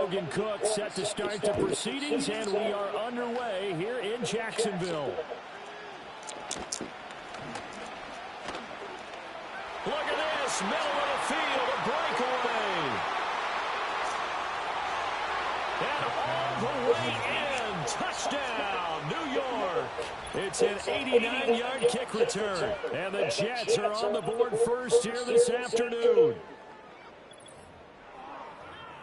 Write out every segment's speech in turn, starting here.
Logan Cook set to start the proceedings, and we are underway here in Jacksonville. Look at this, middle of the field, a breakaway. And all the way in, touchdown, New York. It's an 89-yard kick return, and the Jets are on the board first here this afternoon.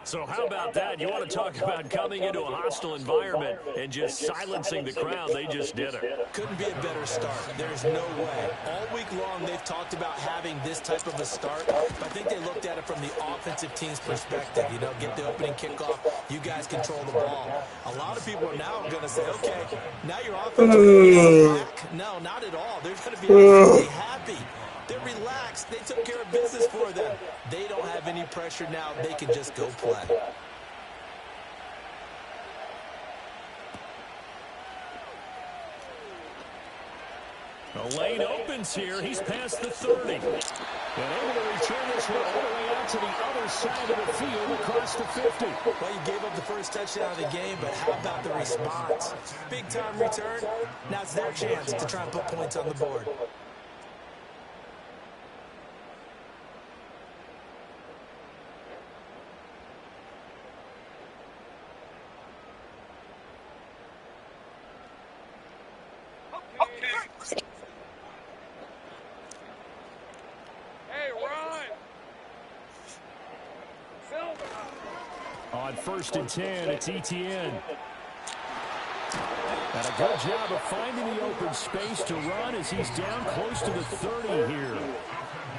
So how about that? You want to talk about coming into a hostile environment and just silencing the crowd. They just did it. Couldn't be a better start. There's no way. All week long they've talked about having this type of a start. But I think they looked at it from the offensive team's perspective. You know, get the opening kickoff. You guys control the ball. A lot of people are now going to say, okay, now your offense is back. No, not at all. They're going to be absolutely happy. They're relaxed. They took care of business for them. They don't have any pressure now. They can just go play. The lane opens here. He's past the 30. And able to return this one all the way out to the other side of the field across the 50. Well, you gave up the first touchdown of the game, but how about the response? Big-time return. Now it's their chance to try and put points on the board. On 1st and 10, it's Etienne. And a good job of finding the open space to run as he's down close to the 30 here.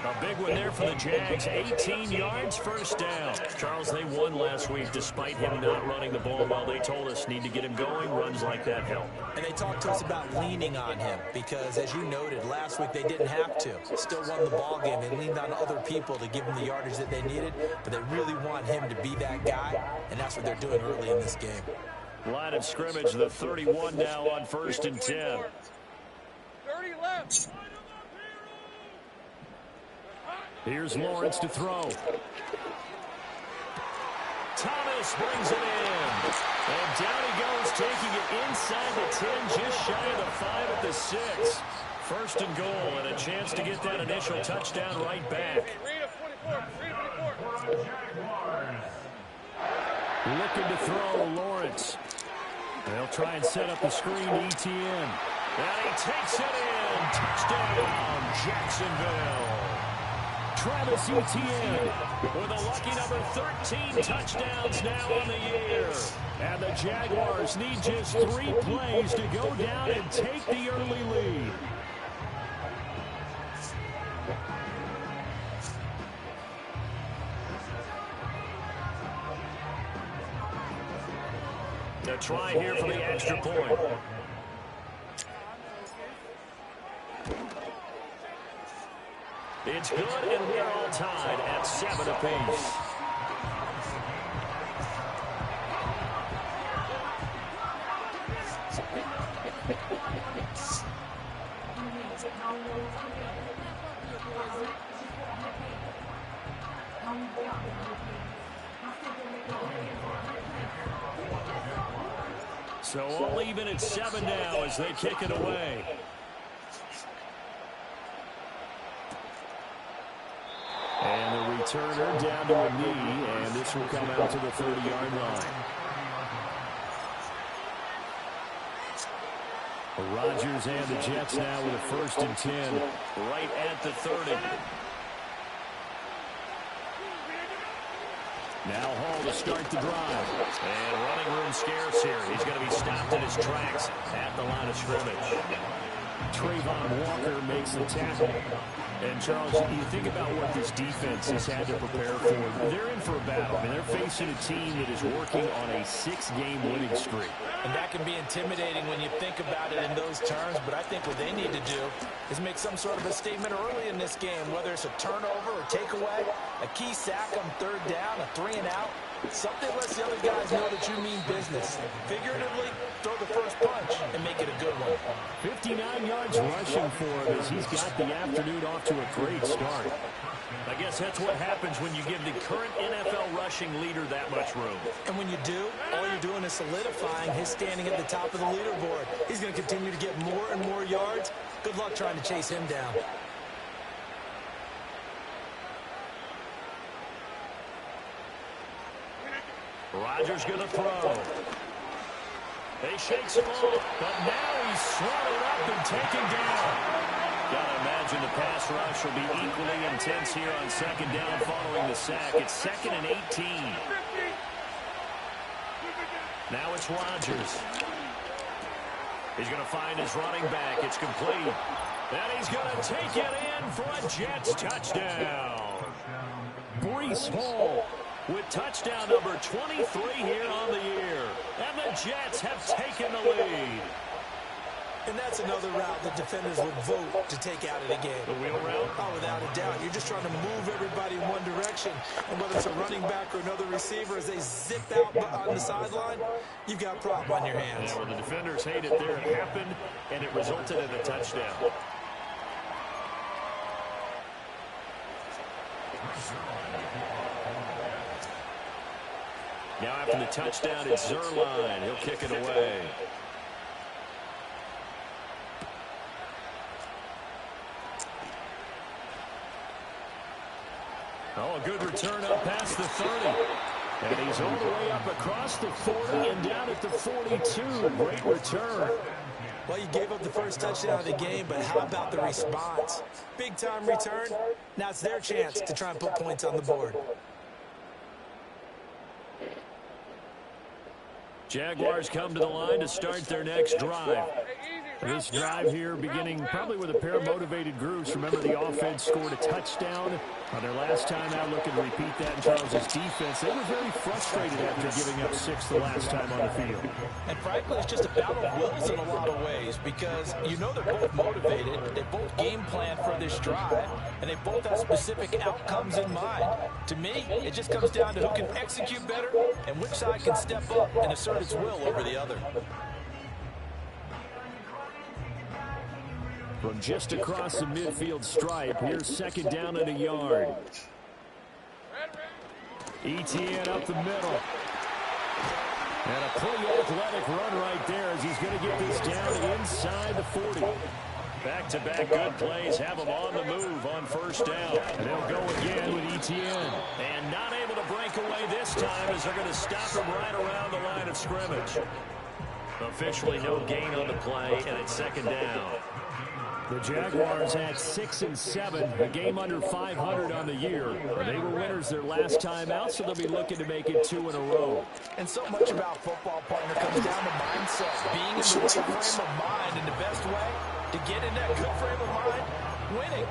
A big one there for the Jags. 18 yards, first down. Charles, they won last week despite him not running the ball well. They told us need to get him going. Runs like that help. And they talked to us about leaning on him because, as you noted, last week they didn't have to. Still won the ball game. They leaned on other people to give them the yardage that they needed, but they really want him to be that guy, and that's what they're doing early in this game. Line of scrimmage, the 31 now on 1st and 10. 30 left. Here's Lawrence to throw. Thomas brings it in. And down he goes, taking it inside the 10, just shy of the 5 at the 6. 1st and goal, and a chance to get that initial touchdown right back. Looking to throw, Lawrence. They'll try and set up the screen, Etienne. And he takes it in. Touchdown, Jacksonville. Travis Etienne with a lucky number 13 touchdowns now on the year. And the Jaguars need just 3 plays to go down and take the early lead. A try here for the extra point. It's good, and we're all tied at 7 apiece. So all even at 7 now as they kick it away. And the returner down to a knee, and this will come out to the 30-yard line. Rodgers and the Jets now with a 1st and 10 right at the 30. Now Hall to start the drive. And running room scarce here. He's going to be stopped in his tracks at the line of scrimmage. Trayvon Walker makes the tackle. And, Charles, you think about what this defense has had to prepare for. They're in for a battle. I mean, they're facing a team that is working on a 6-game winning streak. And that can be intimidating when you think about it in those terms, but I think what they need to do is make some sort of a statement early in this game, whether it's a turnover or takeaway, a key sack on 3rd down, a 3-and-out. Something lets the other guys know that you mean business. Figuratively, throw the first punch and make it a good one. 59 yards rushing for him as he's got the afternoon off to a great start. guess that's what happens when you give the current NFL rushing leader that much room. And when you do, all you're doing is solidifying his standing at the top of the leaderboard. He's going to continue to get more and more yards. Good luck trying to chase him down. Rodgers going to throw. They shakes him off, but now he's swallowed up and taken down. Gotta imagine the pass rush will be equally intense here on second down following the sack. It's 2nd and 18. Now it's Rodgers. He's going to find his running back. It's complete. And he's going to take it in for a Jets touchdown. Breece Hall with touchdown number 23 here on the year. And the Jets have taken the lead. And that's another route that defenders would vote to take out of the game. The wheel route? Oh, without a doubt. You're just trying to move everybody in one direction. And whether it's a running back or another receiver, as they zip out on the sideline, you've got a problem on your hands. Yeah, well, the defenders hate it there. It happened, and it resulted in a touchdown. Now after the touchdown, it's Zerline. He'll kick it away. Oh, a good return up past the 30. And he's all the way up across the 40 and down at the 42. Great return. Well, you gave up the first touchdown of the game, but how about the response? Big-time return. Now it's their chance to try and put points on the board. Jaguars come to the line to start their next drive. This drive here beginning probably with a pair of motivated groups. Remember, the offense scored a touchdown on their last time out. Looking to repeat that in Charles' defense. They were very frustrated after giving up 6 the last time on the field. And frankly, it's just a battle of wills in a lot of ways, because you know they're both motivated. They both game plan for this drive, and they both have specific outcomes in mind. To me, it just comes down to who can execute better and which side can step up and assert its will over the other. From just across the midfield stripe, here's second down and a yard. ETN up the middle. And a pretty athletic run right there as he's going to get this down inside the 40. Back-to-back good plays have him on the move on first down. And they'll go again with ETN. And not able to break away this time as they're going to stop him right around the line of scrimmage. Officially no gain on the play, and it's second down. The Jaguars had 6 and 7, a game under 500 on the year. They were winners their last time out, so they'll be looking to make it 2 in a row. And so much about football, partner, comes down to mindset. Being in the right frame of mind, and the best way to get in that good frame of mind, winning.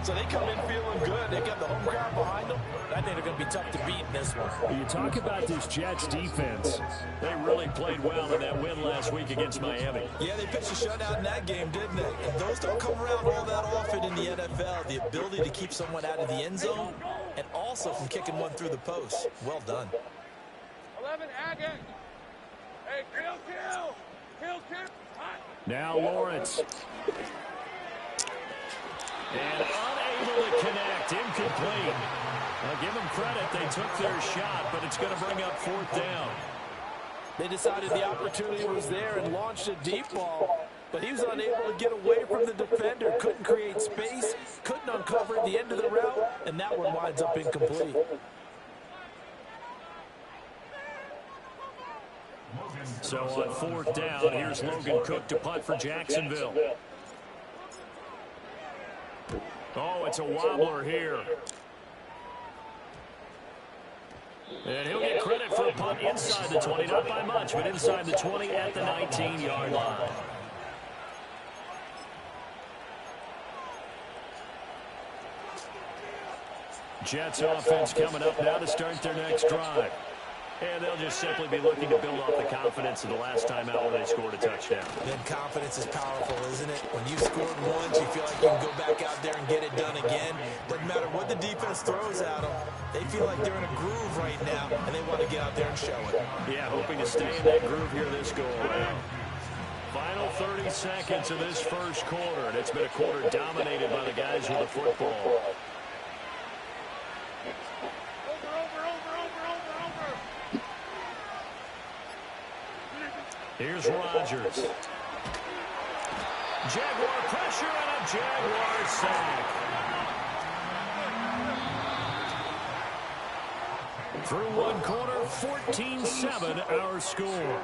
So they come in feeling good. They got the home crowd behind them. I think they're going to be tough to beat in this one. You talk about this Jets defense. They really played well in that win last week against Miami. Yeah, they pitched a shutout in that game, didn't they? And those don't come around all that often in the NFL. The ability to keep someone out of the end zone and also from kicking one through the post. Well done. 11, Aggie. Hey, kill. Now Lawrence. And unable to connect. Incomplete. I'll give them credit. They took their shot, but it's going to bring up 4th down. They decided the opportunity was there and launched a deep ball, but he was unable to get away from the defender. Couldn't create space, couldn't uncover the end of the route, and that one winds up incomplete. So on 4th down, here's Logan Cook to punt for Jacksonville. Oh, it's a wobbler here. And he'll get credit for a punt inside the 20, not by much, but inside the 20 at the 19-yard line. Jets offense coming up now to start their next drive. And they'll just simply be looking to build off the confidence of the last time out when they scored a touchdown. Then confidence is powerful, isn't it? When you've scored once, you feel like you can go back out there and get it done again. Doesn't matter what the defense throws at them. They feel like they're in a groove right now, and they want to get out there and show it. Yeah, hoping to stay in that groove here this go-around. Final 30 seconds of this first quarter, and it's been a quarter dominated by the guys with the football. Here's Rodgers. Jaguar pressure and a Jaguar sack. Through one quarter, 14-7 our score.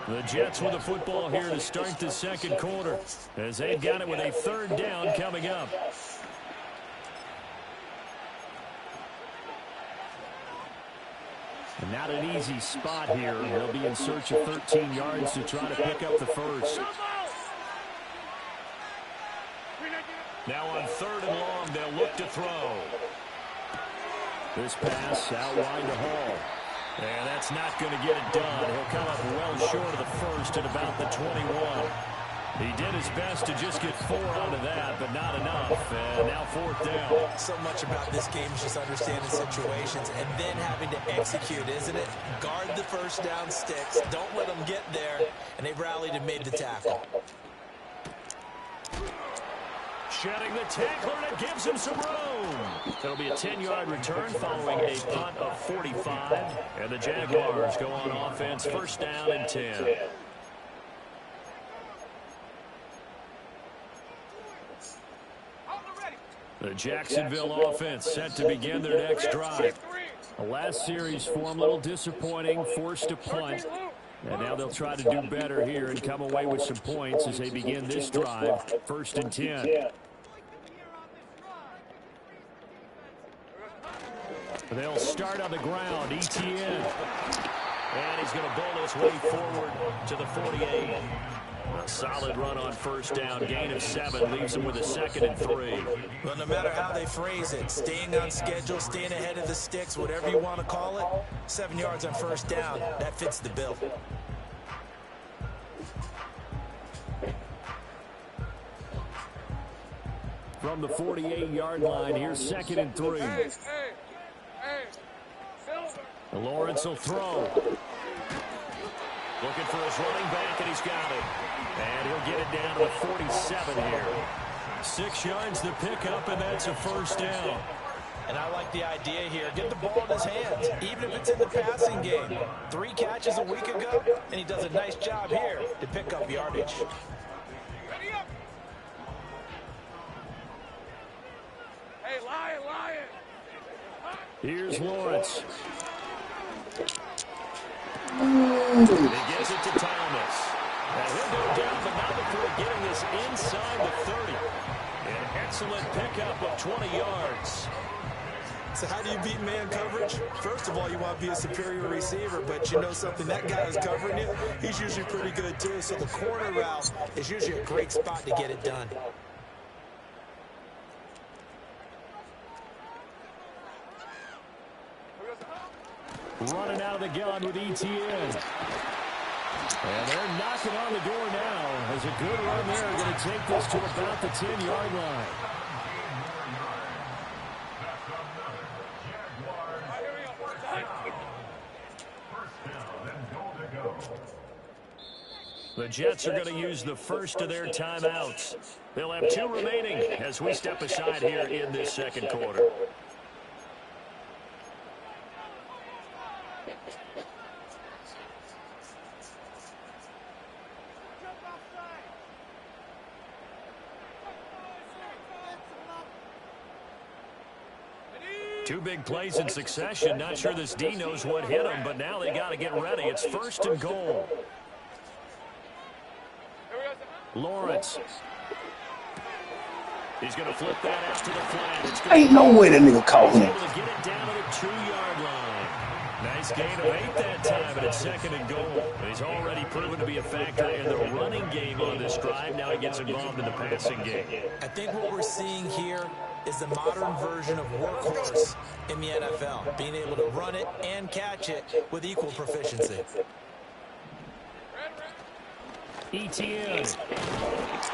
The Jets with the football here to start the second quarter, as they've got it with a third down coming up. And not an easy spot here. They'll be in search of 13 yards to try to pick up the first. Now on third and long, they'll look to throw. This pass out wide to Hall. And that's not going to get it done. He'll come up well short of the first at about the 21. He did his best to just get 4 out of that, but not enough. And now fourth down. So much about this game is just understanding situations and then having to execute, isn't it? Guard the first down sticks. Don't let them get there. And they've rallied and made the tackle. Shedding the tackler, and it gives him some room. It'll be a 10-yard return following a punt of 45. And the Jaguars go on offense, first down and 10. The Jacksonville offense set to begin their next drive. The last series for them, a little disappointing, forced to punt. And now they'll try to do better here and come away with some points as they begin this drive. First and 10. They'll start on the ground. ETN. And he's going to bowl his way forward to the 48. A solid run on first down. Gain of 7 leaves him with a 2nd and 3. Well, no matter how they phrase it, staying on schedule, staying ahead of the sticks, whatever you want to call it, 7 yards on first down, that fits the bill. From the 48-yard line, here's 2nd and 3. Lawrence will throw. Looking for his running back, and he's got it. And he'll get it down to the 47 here. 6 yards to pick up, and that's a first down. And I like the idea here. Get the ball in his hands, even if it's in the passing game. 3 catches a week ago, and he does a nice job here to pick up yardage. Hey, Lion! Here's Lawrence. He gives it to Thomas. And he'll go down, but not before getting this inside the 30. An excellent pickup of 20 yards. So how do you beat man coverage? First of all, you want to be a superior receiver, but you know something, that guy is covering you. He's usually pretty good too, so the corner route is usually a great spot to get it done. Running out of the gun with ETN. And they're knocking on the door now. There's a good run there. Going to take this to about the 10-yard line. The Jets are going to use the first of their timeouts. They'll have 2 remaining as we step aside here in this second quarter. Two big plays in succession. Not sure this D knows what hit him, but now they got to get ready. It's first and goal. Lawrence. He's going to flip that out to the flat. Ain't no way that nigga caught him. Able to get it down to the 2-yard line. Nice gain of 8 that time, but it's 2nd and goal. He's already proven to be a factor in the running game on this drive. Now he gets involved in the passing game. I think what we're seeing here is the modern version of workhorse in the NFL, being able to run it and catch it with equal proficiency. ETN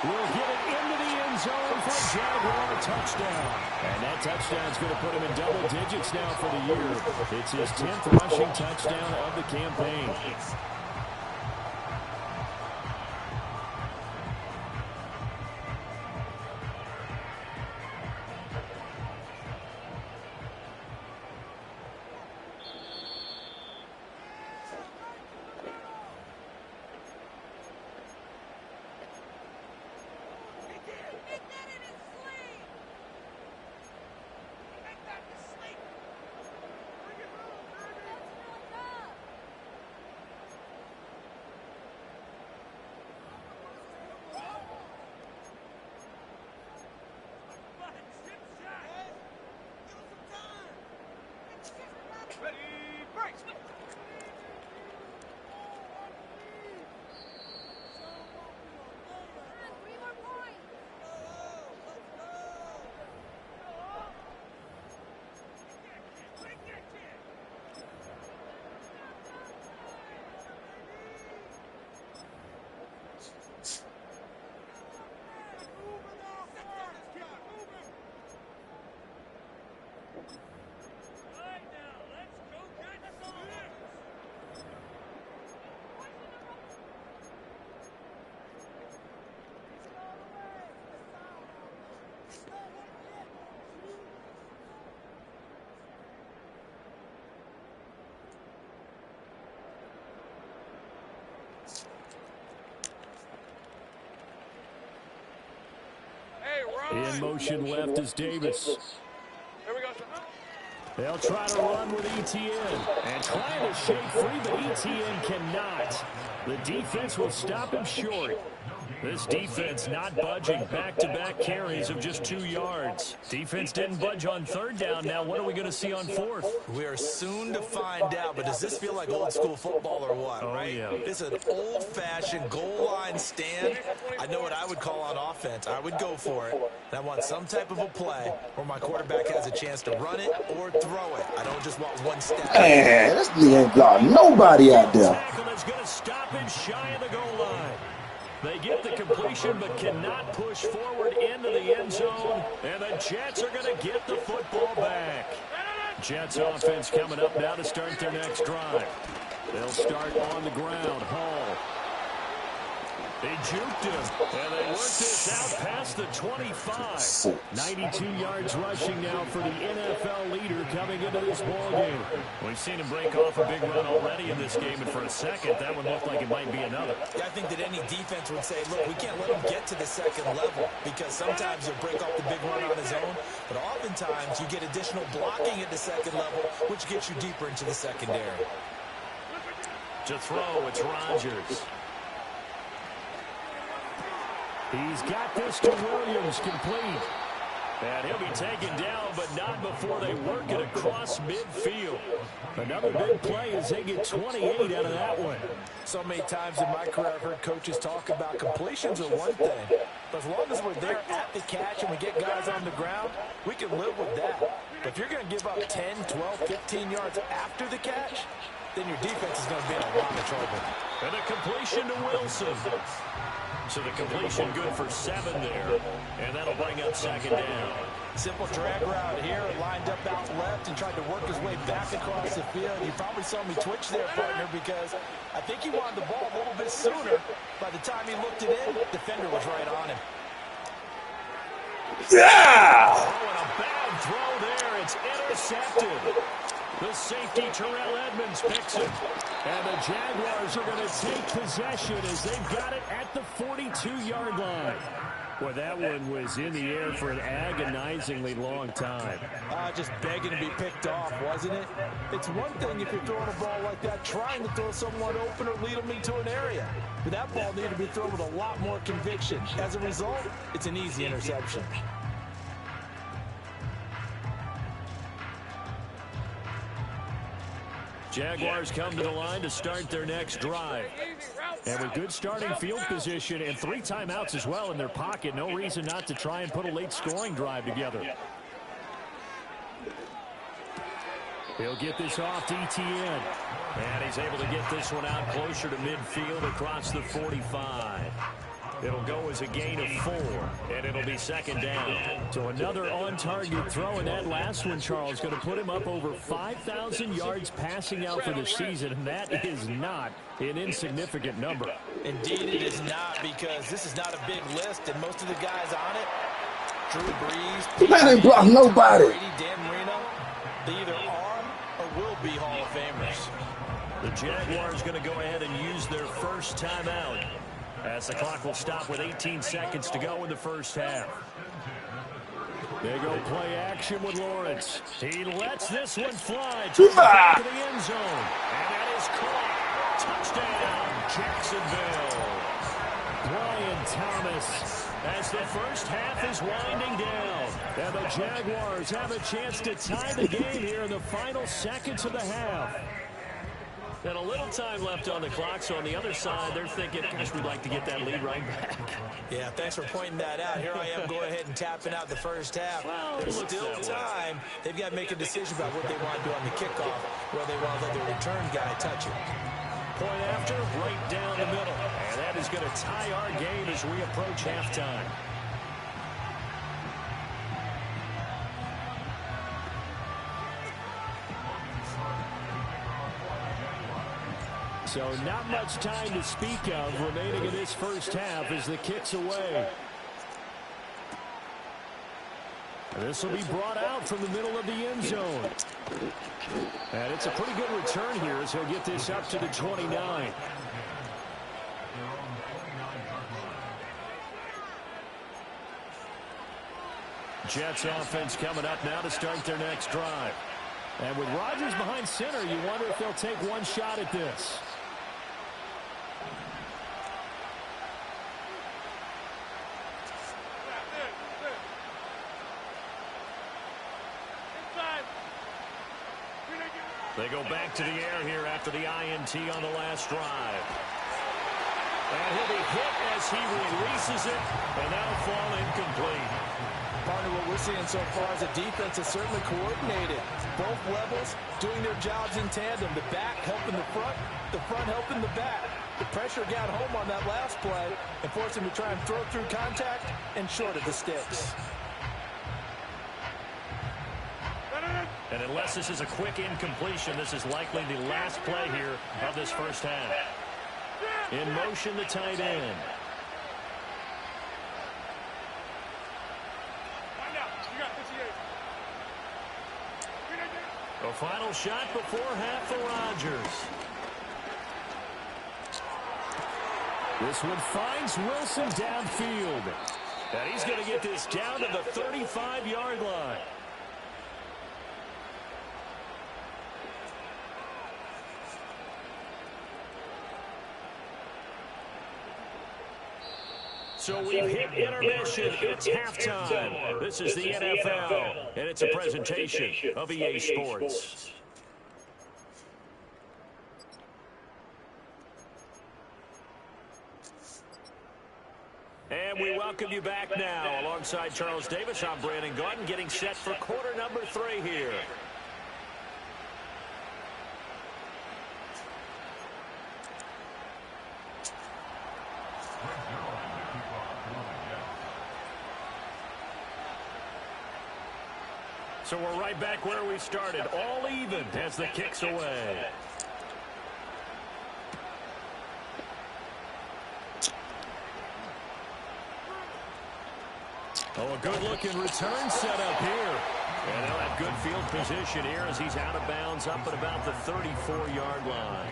will get it into the end zone for a Jaguar touchdown. And that touchdown is going to put him in double digits now for the year. It's his 10th rushing touchdown of the campaign. In motion left is Davis. Here we go. They'll try to run with ETN. And trying to shake free, but ETN cannot. The defense will stop him short. This defense not budging. Back-to-back carries of just 2 yards. Defense didn't budge on third down. Now what are we going to see on fourth? We are soon to find out, but does this feel like old school football or what, right? Yeah. This is an old-fashioned goal line stand. I know what I would call on offense. I would go for it. And I want some type of a play where my quarterback has a chance to run it or throw it. I don't just want one step. Man, this nigga ain't got nobody out there. Tackle is going to stop him shy of the goal line. They get the completion but cannot push forward into the end zone. And the Jets are going to get the football back. Jets offense coming up now to start their next drive. They'll start on the ground. Hall. They juked him, and they worked this out past the 25. 92 yards rushing now for the NFL leader coming into this ballgame. We've seen him break off a big run already in this game, and for a second, that one looked like it might be another. Yeah, I think that any defense would say, look, we can't let him get to the second level because sometimes he'll break off the big run on his own, but oftentimes you get additional blocking at the second level, which gets you deeper into the secondary. To throw, it's Rodgers. He's got this to Williams, complete. And he'll be taken down, but not before they work it across midfield. Another big play as they get 28 out of that one. So many times in my career I've heard coaches talk about completions are one thing. But as long as we're there at the catch and we get guys on the ground, we can live with that. But if you're going to give up 10, 12, 15 yards after the catch, then your defense is going to be in a lot of trouble. And a completion to Wilson. So the completion good for 7 there. And that'll bring up second down. Simple drag route here, lined up out left and tried to work his way back across the field. You probably saw me twitch there, partner, because I think he wanted the ball a little bit sooner. By the time he looked it in, the defender was right on him. Yeah! Oh, and a bad throw there. It's intercepted. The safety, Terrell Edmonds, picks it. And the Jaguars are going to take possession as they've got it at the 42-yard line. Well, that one was in the air for an agonizingly long time. Just begging to be picked off, wasn't it? It's one thing if you're throwing a ball like that, trying to throw someone open or lead them into an area. But that ball needed to be thrown with a lot more conviction. As a result, it's an easy interception. Jaguars come to the line to start their next drive. And with good starting field position and 3 timeouts as well in their pocket, no reason not to try and put a late scoring drive together. He'll get this off to ETN. And he's able to get this one out closer to midfield across the 45. It'll go as a gain of 4, and it'll be second down. So another on-target throw, and that last one, Charles, going to put him up over 5,000 yards passing out for the season, and that is not an insignificant number. Indeed it is not, because this is not a big list, and most of the guys on it, Drew Brees, Man ain't blocked nobody. Brady, Dan Marino, they either are or will be Hall of Famers. The Jaguars going to go ahead and use their first timeout, as the clock will stop with 18 seconds to go in the first half. They go play action with Lawrence. He lets this one fly to the back of the end zone. And that is caught. Touchdown, Jacksonville. Brian Thomas as the first half is winding down. And the Jaguars have a chance to tie the game here in the final seconds of the half. And a little time left on the clock, so on the other side, they're thinking, gosh, we'd like to get that lead right back. Yeah, thanks for pointing that out. Here I am going ahead and tapping out the first half. Well, there's still time. They've got to make a decision about what they want to do on the kickoff, whether they want to let the return guy touch it. Point after, right down the middle. And that is going to tie our game as we approach halftime. So not much time to speak of remaining in this first half as the kick's away. This will be brought out from the middle of the end zone. And it's a pretty good return here as he'll get this up to the 29. Jets offense coming up now to start their next drive. And with Rodgers behind center, you wonder if they'll take one shot at this. They go back to the air here after the INT on the last drive. And he'll be hit as he releases it, and that'll fall incomplete. Partner, what we're seeing so far is the defense is certainly coordinated. Both levels doing their jobs in tandem. The back helping the front helping the back. The pressure got home on that last play and forced him to try and throw through contact and short of the sticks. And unless this is a quick incompletion, this is likely the last play here of this first half. In motion, the tight end. A final shot before half for Rodgers. This one finds Wilson downfield. And he's going to get this down to the 35-yard line. So we've hit intermission. It's halftime. This is the NFL, and it's a presentation of EA Sports. And we welcome you back now. Alongside Charles Davis, I'm Brandon Gaudin, getting set for quarter number 3 here. So we're right back where we started, all even as the kick's away. Oh, a good-looking return set up here. And they'll have good field position here as he's out of bounds up at about the 34-yard line.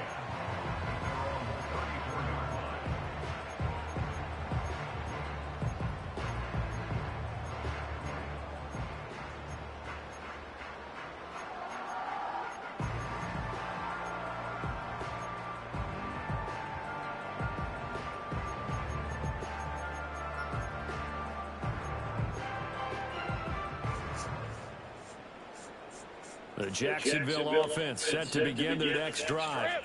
The Jacksonville offense set to begin their next drive.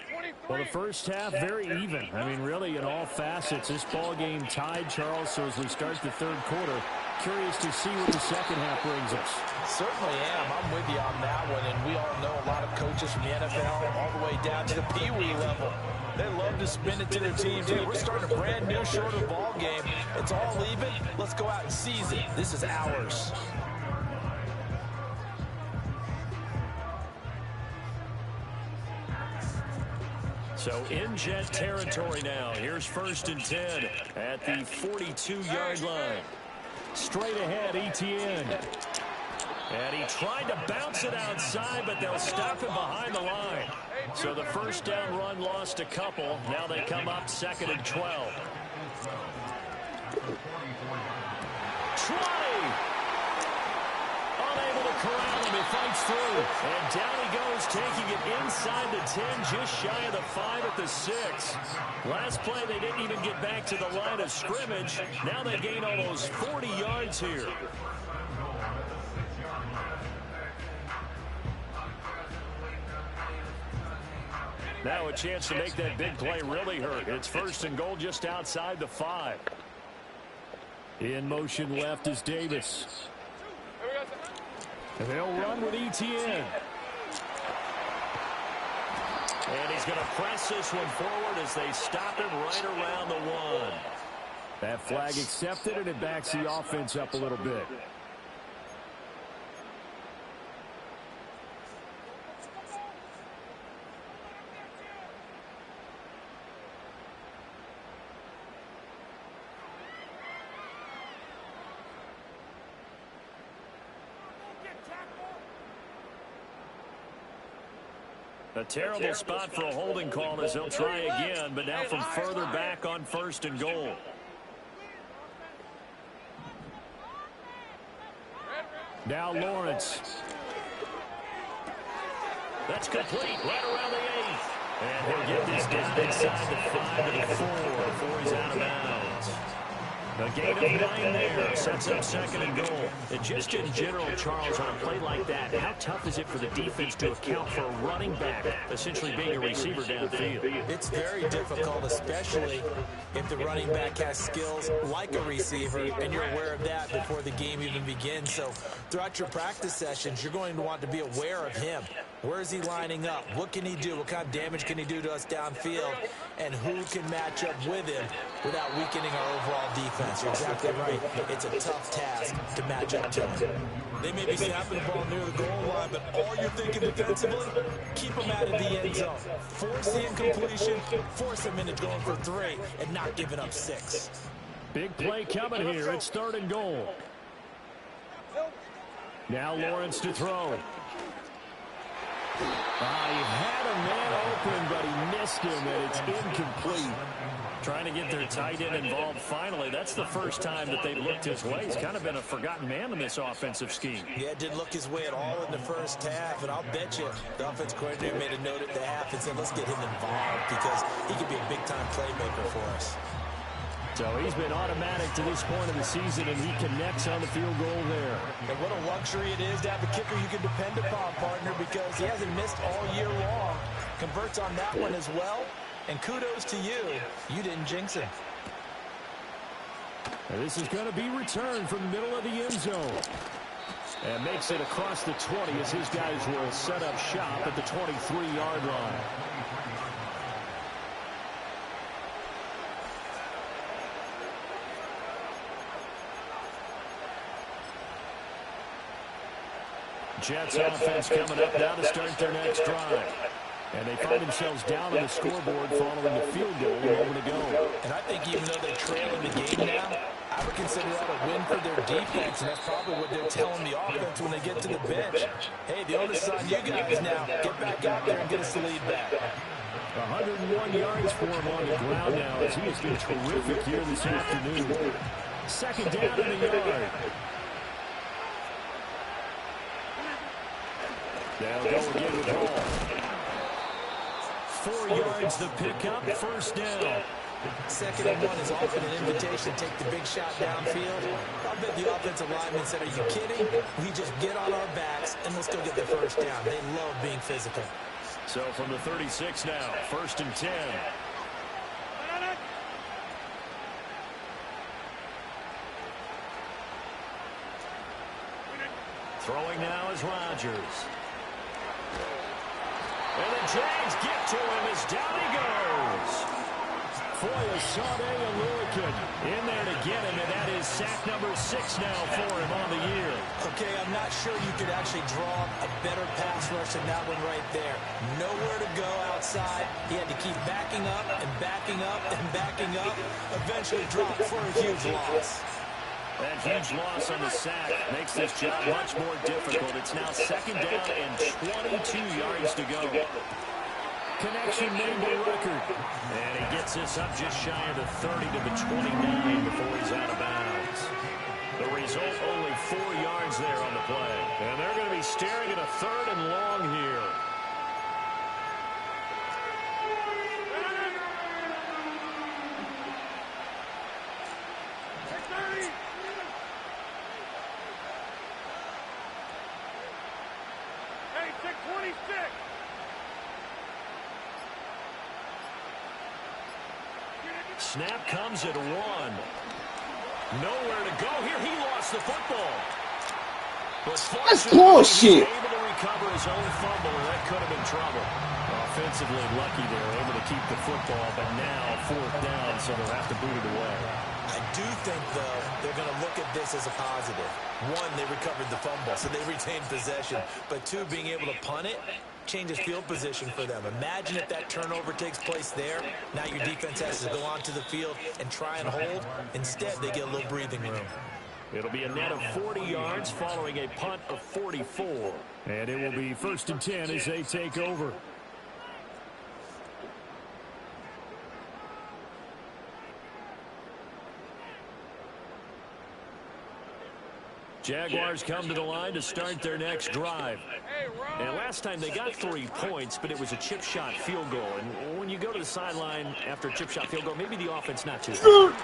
Well, the first half, very even. I mean, really, in all facets, this ball game tied, Charles. So as we start the third quarter, curious to see what the second half brings us. Certainly am. I'm with you on that one. And we all know a lot of coaches from the NFL all the way down to the Pee-wee level. They love to spin it to their teams. Hey, we're starting a brand new, shorter ball game. It's all even. Let's go out and seize it. This is ours. So in Jet territory now. Here's 1st and 10 at the 42-yard line. Straight ahead, Etienne. And he tried to bounce it outside, but they'll stop him behind the line. So the first down run lost a couple. Now they come up 2nd and 12. Try. Unable to They corral him. He fights through. And down he goes, taking it inside the 10, just shy of the 5 at the 6. Last play, they didn't even get back to the line of scrimmage. Now they gain almost 40 yards here. Now a chance to make that big play really hurt. It's 1st and goal just outside the 5. In motion left is Davis. They'll run with ETN. And he's going to press this one forward as they stop him right around the 1. That flag accepted, and it backs the offense up a little bit. A terrible spot for a holding call as they'll try again, but now from further back on 1st and goal. Now Lawrence. That's complete right around the 8. And he'll get this down inside the 5 to the 4 before he's out of bounds. A gain of 9 there, sets up 2nd and goal. And just in general, Charles, on a play like that, how tough is it for the defense to account for a running back essentially being a receiver downfield? It's very difficult, especially if the running back has skills like a receiver, and you're aware of that before the game even begins. So throughout your practice sessions, you're going to want to be aware of him. Where is he lining up? What can he do? What kind of damage can he do to us downfield? And who can match up with him without weakening our overall defense? You're exactly right. It's a tough task to match up to him. They may be snapping the ball near the goal line, but all you're thinking defensively, keep them out of the end zone. Force the incompletion, force them into going for 3, and not giving up 6. Big play coming here. It's 3rd and goal. Now Lawrence to throw. He had a man open, but he missed him, and it's incomplete. Trying to get their tight end involved finally. That's the first time that they've looked his way. He's kind of been a forgotten man in this offensive scheme. Yeah, it didn't look his way at all in the first half, and I'll bet you the offense coordinator made a note at the half and said, let's get him involved because he could be a big-time playmaker for us. So he's been automatic to this point of the season, and he connects on the field goal there. And what a luxury it is to have a kicker you can depend upon, partner, because he hasn't missed all year long. Converts on that one as well. And kudos to you. You didn't jinx him. And this is going to be returned from the middle of the end zone. And makes it across the 20 as his guys will set up shop at the 23-yard line. Jets offense coming up now to start their next drive. And they find themselves down on the scoreboard following the field goal a moment ago. And I think even though they're trailing the game now, I would consider that a win for their defense, and that's probably what they're telling the offense when they get to the bench. Hey, the onus is on you guys now. Get back out there and get us the lead back. 101 yards for him on the ground now as he has been terrific here this afternoon. 2nd down in the yard. They'll go again with Hall. 4 yards the pickup, 1st down. 2nd and 1 is often an invitation to take the big shot downfield. I bet the offensive lineman said, are you kidding? We just get on our backs and let's go get the 1st down. They love being physical. So from the 36 now, 1st and 10. Throwing now is Rodgers. And the Jags get to him as down he goes. Foya, Sade, and Lurican in there to get him, and that is sack number 6 now for him on the year. Okay, I'm not sure you could actually draw a better pass rush than that one right there. Nowhere to go outside. He had to keep backing up and backing up and backing up. Eventually dropped for a huge loss. That huge loss on the sack makes this job much more difficult. It's now 2nd down and 22 yards to go. Connection made by record. And he gets this up just shy of the 30 to the 29 before he's out of bounds. The result, only 4 yards yards there on the play. And they're going to be staring at a 3rd and long here. Hey, 626. Snap comes at 1. Nowhere to go here. He lost the football. That's bullshit. He's able to recover his own fumble, and that could have been trouble. Offensively lucky they're able to keep the football, but now 4th down, so they'll have to boot it away. I do think, though, they're going to look at this as a positive. 1, they recovered the fumble, so they retained possession. But 2, being able to punt it changes field position for them. Imagine if that turnover takes place there. Now your defense has to go onto the field and try and hold. Instead, they get a little breathing room. It'll be a net of 40 yards following a punt of 44. And it will be 1st and 10 as they take over. Jaguars come to the line to start their next drive. And last time they got 3 points, but it was a chip shot field goal. And when you go to the sideline after a chip shot field goal, maybe the offense not too good.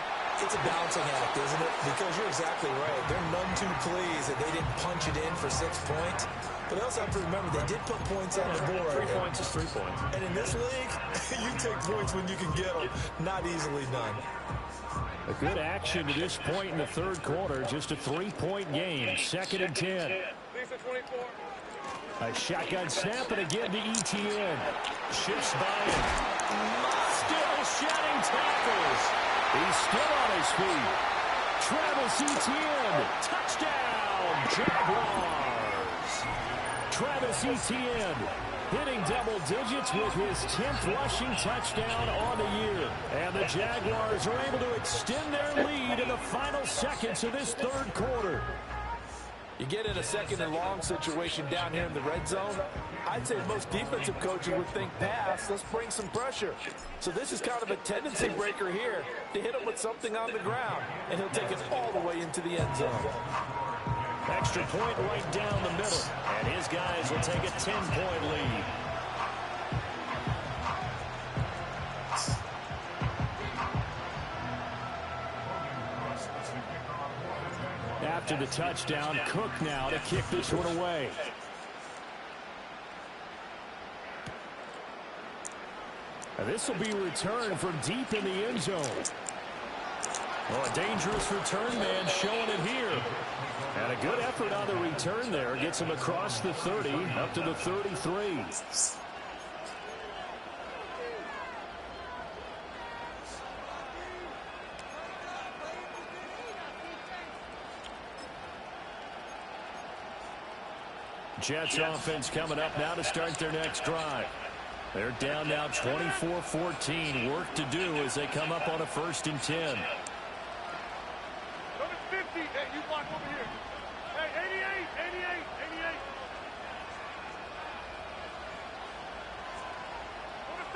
It's a balancing act, isn't it? Because you're exactly right. They're none too pleased that they didn't punch it in for 6 points. But they also have to remember they did put points on the board. 3 points is 3 points. And in this league, you take points when you can get them. Not easily done. A good action to this point in the 3rd quarter. Just a 3-point game. 2nd and 10. Lisa 24. A shotgun snap, and again to ETN. Shifts by him. Still shedding tackles. He's still on his feet. Travis Etienne. Touchdown, Jaguars. Travis Etienne hitting double digits with his 10th rushing touchdown on the year. And the Jaguars are able to extend their lead in the final seconds of this 3rd quarter. You get in a 2nd and long situation down here in the red zone, I'd say most defensive coaches would think pass, let's bring some pressure. So this is kind of a tendency breaker here to hit him with something on the ground, and he'll take it all the way into the end zone. Extra point right down the middle, and his guys will take a 10-point lead. After the touchdown, Cook now to kick this one away. And this will be returned from deep in the end zone. Oh, a dangerous return man showing it here. And a good effort on the return there. Gets him across the 30, up to the 33. Jets offense coming up now to start their next drive. They're down now 24-14. Work to do as they come up on a 1st and 10. Number 50. Hey, you block over here. Hey, 88, 88, 88. Number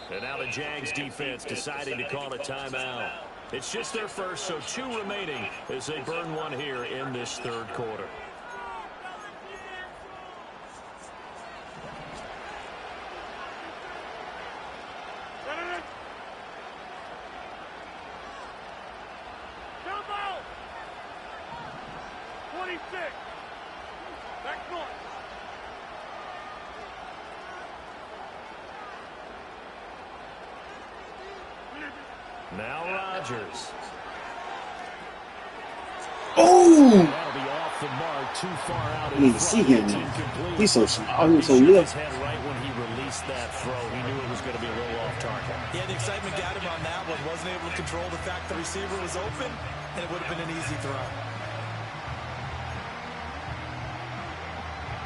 50. And now the Jags defense deciding to call a timeout. It's just their first, so 2 remaining as they burn one here in this 3rd quarter. Jump out. 26. Back north. Now Rodgers. Oh! That'll be off the mark, too far out. I need to see him. He's so small. He's so little. Right when he released that throw, he knew it was going to be a little off target. Yeah, the excitement got him on that one. Wasn't able to control the fact the receiver was open, and it would have been an easy throw.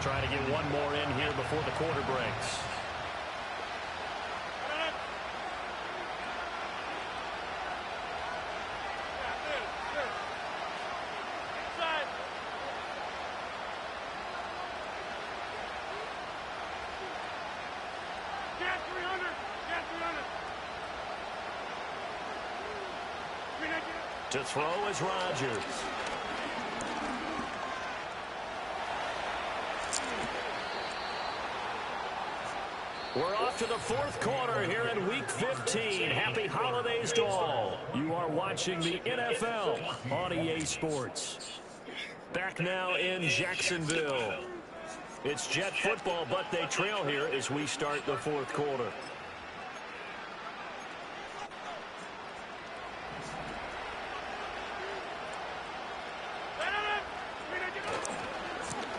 Trying to get one more in here before the quarter breaks. To throw is Rodgers. We're off to the fourth quarter here in Week 15. Happy holidays to all. You are watching the NFL on EA Sports. Back now in Jacksonville. It's Jet football, but they trail here as we start the fourth quarter.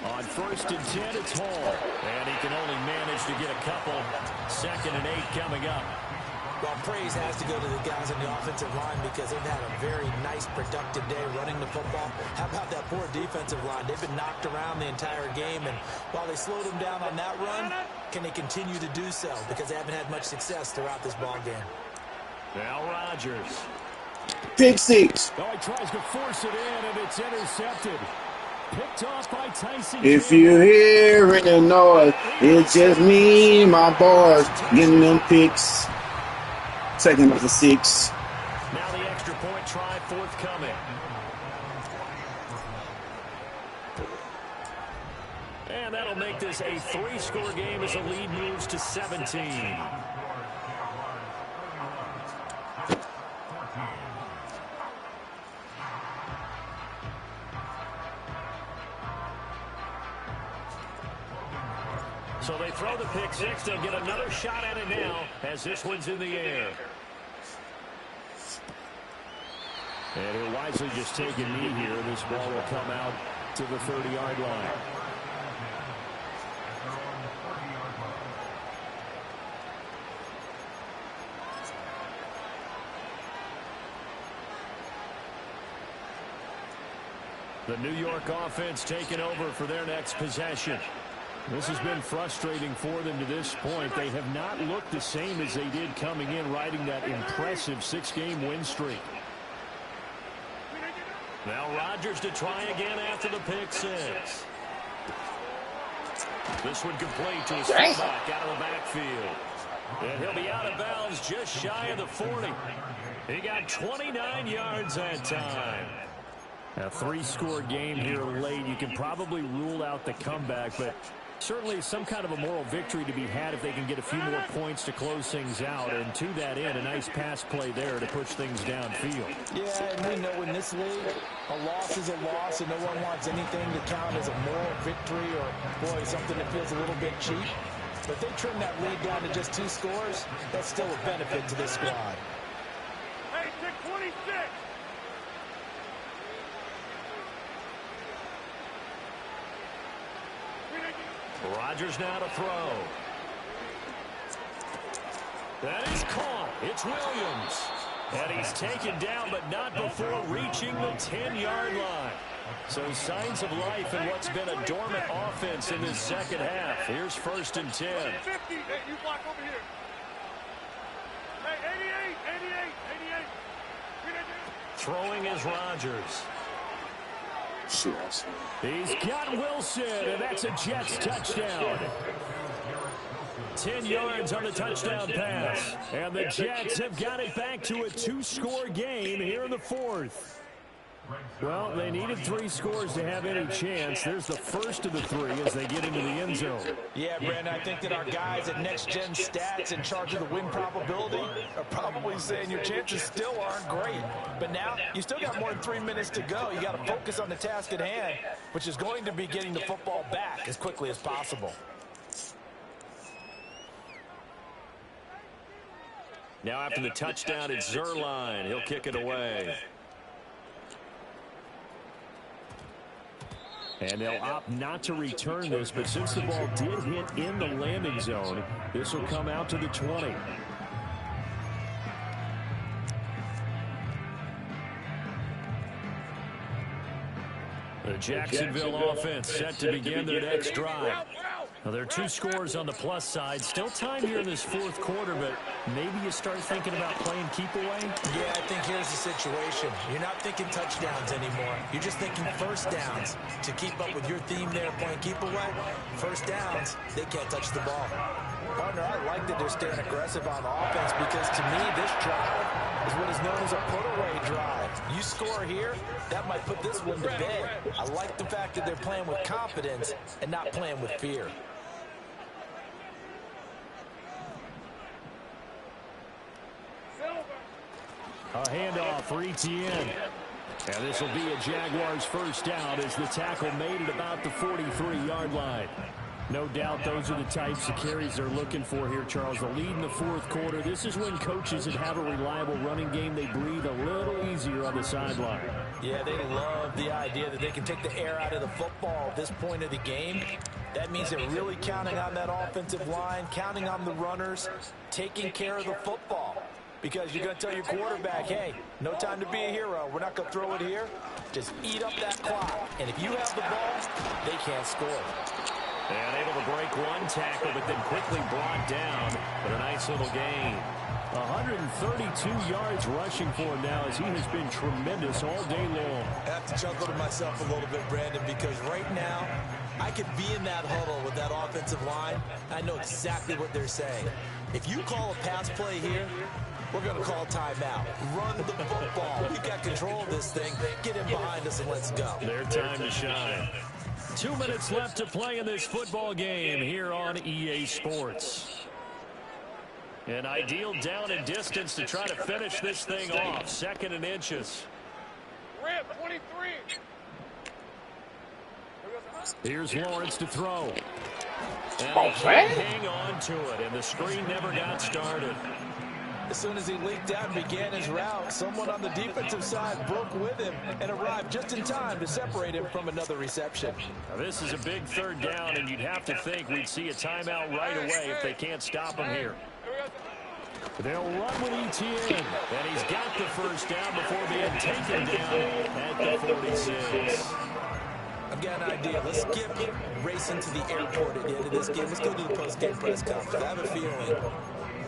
On 1st and 10, it's Hall. And he can only manage to get a couple. 2nd and 8 coming up. Well, praise has to go to the guys on the offensive line because they've had a very nice, productive day running the football. How about that poor defensive line? They've been knocked around the entire game, and while they slowed them down on that run, can they continue to do so? Because they haven't had much success throughout this ball game. Now Rodgers. Pick six. Oh, he tries to force it in, and it's intercepted. Picked off by Tyson. If you hear any noise, it's just me and my boys getting them picks. Second to 6. Now the extra point try forthcoming. And that'll make this a 3-score game as the lead moves to 17. So they throw the pick six. They'll get another shot at it now as this one's in the air. And he'll wisely just take a knee here. This ball will come out to the 30-yard line. The New York offense taking over for their next possession. This has been frustrating for them to this point. They have not looked the same as they did coming in, riding that impressive 6-game win streak. Now Rodgers to try again after the pick six. This one complete to his fullback out of the backfield. And he'll be out of bounds just shy of the 40. He got 29 yards that time. A 3-score game here late. You can probably rule out the comeback, but certainly some kind of a moral victory to be had if they can get a few more points to close things out. And to that end, a nice pass play there to push things downfield. Yeah, and we know in this league, a loss is a loss, and no one wants anything to count as a moral victory or, boy, something that feels a little bit cheap. But if they trim that lead down to just 2 scores, that's still a benefit to this squad. Hey, pick 26. Rodgers now to throw. That is caught. It's Williams. And he's taken down, but not before reaching the 10-yard line. So signs of life in what's been a dormant offense in this second half. Here's 1st and 10. 50. Hey, you block over here. Hey, 88. Throwing is Rodgers. Shit. He's got Wilson, and that's a Jets touchdown. 10 yards on the touchdown pass. And the Jets have got it back to a 2-score game here in the 4th. Well, they needed 3 scores to have any chance. There's the first of the 3 as they get into the end zone. Yeah, Brandon, I think that our guys at Next Gen Stats in charge of the win probability are probably saying your chances still aren't great. But now, you still got more than 3 minutes to go. You got to focus on the task at hand, which is going to be getting the football back as quickly as possible. Now after the touchdown, it's Zerline. He'll kick it away. And they'll opt not to return this, but since the ball did hit in the landing zone, this will come out to the 20. The Jacksonville offense set to begin their next drive. Well, there are two scores on the plus side. Still time here in this fourth quarter, but maybe you start thinking about playing keep away? Yeah, I think here's the situation. You're not thinking touchdowns anymore. You're just thinking first downs. To keep up with your theme there playing keep away, first downs, they can't touch the ball. Partner, I like that they're staying aggressive on offense because to me, this drive is what is known as a put-away drive. You score here, that might put this one to bed. I like the fact that they're playing with confidence and not playing with fear. A handoff for ETN. And this will be a Jaguars first down as the tackle made it about the 43-yard line. No doubt those are the types of carries they're looking for here, Charles. The lead in the fourth quarter. This is when coaches that have a reliable running game, they breathe a little easier on the sideline. Yeah, they love the idea that they can take the air out of the football at this point of the game. That means they're really counting on that offensive line, counting on the runners, taking care of the football. Because you're going to tell your quarterback, hey, no time to be a hero. We're not going to throw it here. Just eat up that clock. And if you have the ball, they can't score. And able to break one tackle, but then quickly brought down with a nice little gain. 132 yards rushing for him now as he has been tremendous all day long. I have to chuckle to myself a little bit, Brandon, because right now I could be in that huddle with that offensive line. I know exactly what they're saying. If you call a pass play here, we're going to call timeout. Run the football. We've got control of this thing. Get him behind us and let's go. Their time to shine. 2 minutes left to play in this football game here on EA Sports. An ideal down and distance to try to finish this thing off. 2nd and inches. Rip, 23. Here's Lawrence to throw. And he can't hang on to it, and the screen never got started. As soon as he leaked out and began his route, someone on the defensive side broke with him and arrived just in time to separate him from another reception. Now, this is a big third down, and you'd have to think we'd see a timeout right away if they can't stop him here. They'll run with ETN, and he's got the first down before being taken down at the 46. I've got an idea. Let's skip racing to the airport at the end of this game. Let's go to the post-game press conference. I have a feeling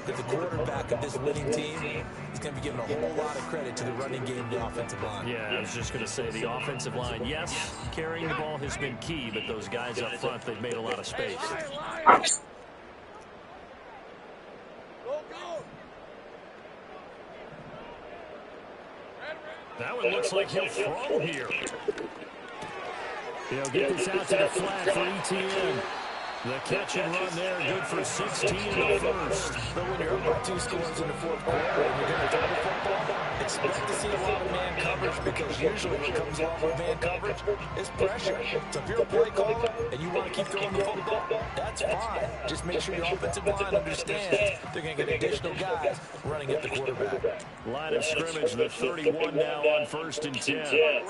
that the quarterback of this winning team is going to be giving a whole lot of credit to the running game and the offensive line. Yeah, I was just going to say the offensive line, yes, carrying the ball has been key, but those guys up front, they've made a lot of space. That one looks like he'll throw here. He'll get this out to the flat for ETN. The catch and run there, good for 16 in the first. But when you're up by 2 scores in the fourth quarter and you're going to throw the football, expect to see a lot of man coverage because usually what comes along with man coverage is pressure. So if you're a play caller and you want to keep throwing the football, that's fine. Just make sure your offensive line understands they're going to get additional guys running at the quarterback. Line of scrimmage, the 31 now on 1st and 10.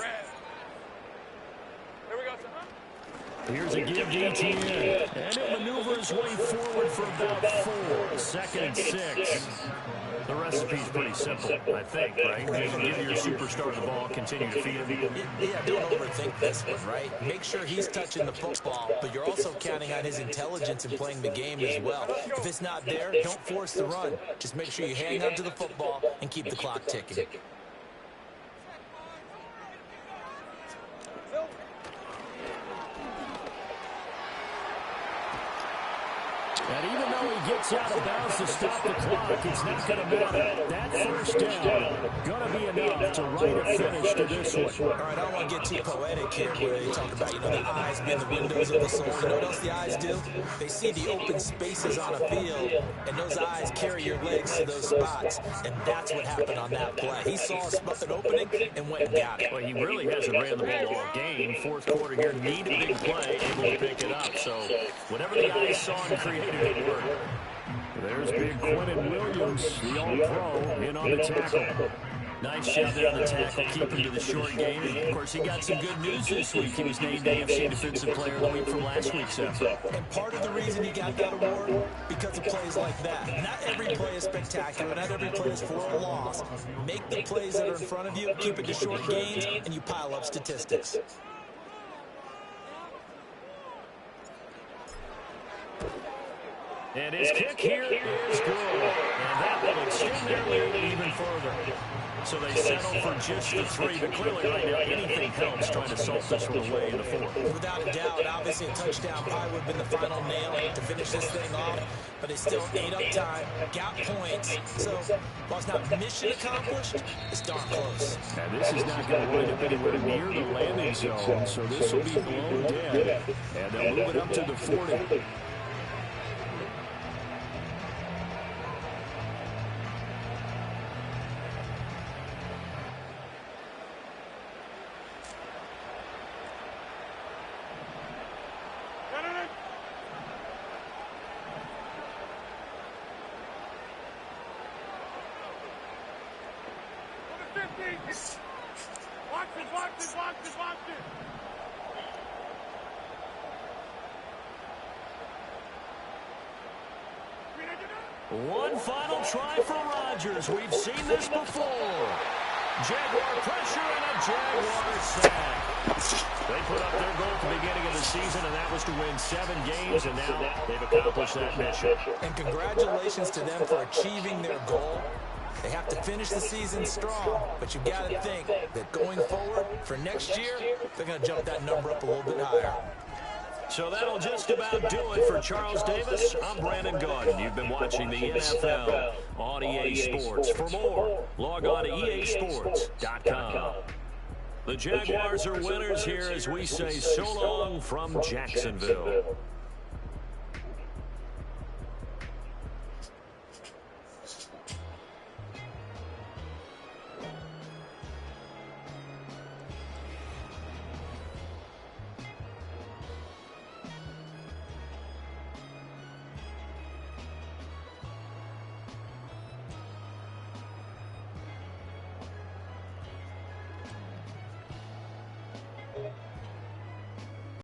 Here's a give to ETN, and he'll maneuver his way forward for about 4. 2nd and 6. The recipe's pretty simple, I think, right? Just give your superstar the ball, continue to feed him. Yeah, don't overthink this one, right? Make sure he's touching the football, but you're also counting on his intelligence in playing the game as well. If it's not there, don't force the run. Just make sure you hang on to the football and keep the clock ticking. And even though he gets out of bounds to stop the clock, it's not going to matter. That first down going to be enough to write a finish to this one. All right, I don't want to get too poetic here where they talk about, the eyes being the windows of the soul. You know what else the eyes do? They see the open spaces on a field, and those eyes carry your legs to those spots. And that's what happened on that play. He saw an opening and went and got it. Well, he really hasn't ran the ball all game. Fourth quarter here, need a big play, able to pick it up. So whatever the eyes saw and created, it worked. There's big Quentin Williams, the all-pro, in on the tackle. Nice job there on the tackle, keeping to the short game. And of course, he got some good news this week. He was named AFC Defensive Player of the Week from last week's effort. And part of the reason he got that award, because of plays like that. Not every play is spectacular. Not every play is for a loss. Make the plays that are in front of you, keep it to short gains, and you pile up statistics. And his kick here is good. And that will extend their lead even further. So they settle for just the 3, but clearly right now anything helps trying to salt this one away in the 4th. Without a doubt, obviously a touchdown probably would have been the final nail to finish this thing off, but they still ate up time, got points. So while it's not mission accomplished, it's darn close. And this is not going to wind up anywhere near the landing zone, so this will be blown dead. And they'll move it up to the 40. Watch it. One final try for Rodgers. We've seen this before. Jaguar pressure and a Jaguar sack. They put up their goal at the beginning of the season, and that was to win 7 games, and now they've accomplished that mission. And congratulations to them for achieving their goal. They have to finish the season strong, but you've got to think that going forward for next year, they're going to jump that number up a little bit higher. So that'll just about do it for Charles Davis. I'm Brandon Gaudin. You've been watching the NFL on EA Sports. For more, log on to easports.com. The Jaguars are winners here as we say so long from Jacksonville.